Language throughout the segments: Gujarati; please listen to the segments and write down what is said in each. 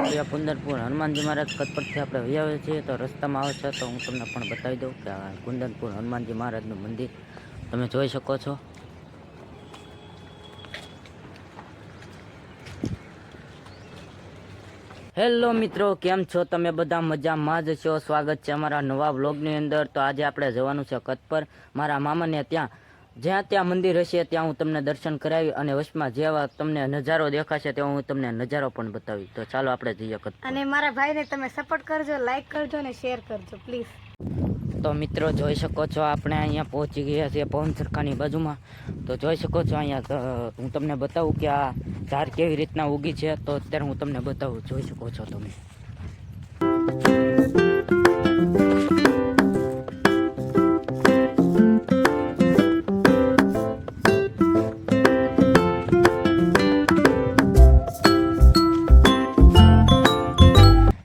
અહીંયા કુંદનપુર હનુમાનજી મહારાજ કચ્છ પરથી આપણે વહી આવ્યા છીએ, તો રસ્તામાં આવે છે તો હું તમને પણ બતાવી દઉં કે આ કુંદનપુર હનુમાનજી મહારાજનું મંદિર તમે જોઈ શકો છો. હેલો મિત્રો, કેમ છો તમે? બધા મજામાં જ છો. સ્વાગત છે અમારા નવા વ્લોગની અંદર. તો આજે આપણે જવાનું છે કચ્છ પર મારા મામાને ત્યાં. જ્યાં ત્યાં મંદિર હશે ત્યાં હું તમને દર્શન કરાવી અને વચમાં જેવા તમને નજારો દેખાશે તેવો હું તમને નજારો પણ બતાવી. તો ચાલો આપણે જઈએ કચ્છ. અને મારા ભાઈને તમે સપોર્ટ કરજો, લાઈક કરજો અને શેર કરજો પ્લીઝ. તો મિત્રો જોઈ શકો છો આપણે અહીંયા પહોંચી ગયા છીએ પવન સરખાની બાજુમાં. તો જોઈ શકો છો અહીંયા હું તમને બતાવું કે આ ઝાડ કેવી રીતના ઉગી છે. તો અત્યારે હું તમને બતાવું, જોઈ શકો છો તમે.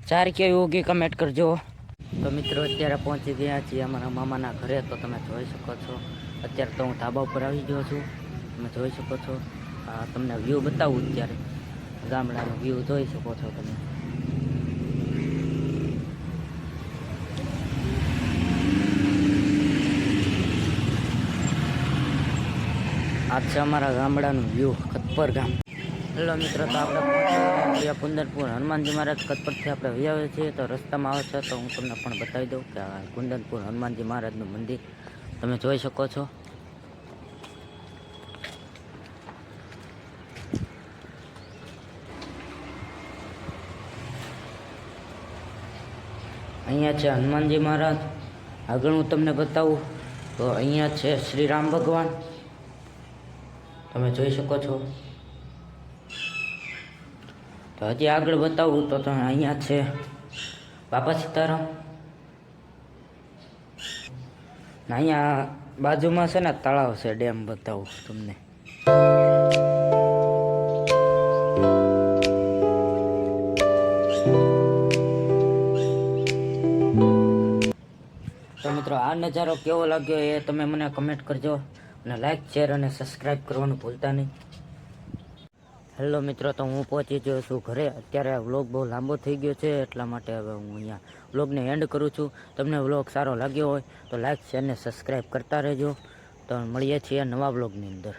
ઝાડ કેવી ઉગી કમેન્ટ કરજો. તો મિત્રો અત્યારે પહોંચી ગયા છીએ અમારા મામાના ઘરે. તો તમે જોઈ શકો છો અત્યારે તો હું ધાબા ઉપર આવી ગયો છું. તમે જોઈ શકો છો તમને વ્યૂ બતાવું. અત્યારે ગામડાનો વ્યૂ જોઈ શકો છો તમે. આ છે અમારા ગામડાનું વ્યૂ, ખતપર ગામ. હેલો મિત્રો, તો આપણે કુંદનપુર હનુમાનજી મહારાજ કચ્છ પરથી આપણે વહી આવ્યા છીએ, તો રસ્તામાં આવે છે તો હું તમને પણ બતાવી દઉં કે આ કુંદનપુર હનુમાનજી મહારાજનું મંદિર તમે જોઈ શકો છો. અહીંયા છે હનુમાનજી મહારાજ. આગળ હું તમને બતાવું તો અહીંયા છે શ્રી રામ ભગવાન, તમે જોઈ શકો છો. તો હજી આગળ બતાવું તો તમે અહીંયા છે બાપા સીતારામ. અહીંયા બાજુમાં છે ને તળાવ છે, ડેમ બતાવું તમને. તો મિત્રો આ નજારો કેવો લાગ્યો એ તમે મને કમેન્ટ કરજો અને લાઈક, શેર અને સબસ્ક્રાઈબ કરવાનું ભૂલતા નહીં. હેલો મિત્રો, તો હું પહોંચી ગયો છું ઘરે. અત્યારે વ્લોગ બહુ લાંબો થઈ ગયો છે, એટલા માટે હવે હું અહીંયા વ્લોગને એન્ડ કરું છું. તમને વ્લોગ સારો લાગ્યો હોય તો લાઈક, શેર અને સબસ્ક્રાઈબ કરતા રહેજો. તો મળીએ છીએ નવા વ્લોગની અંદર.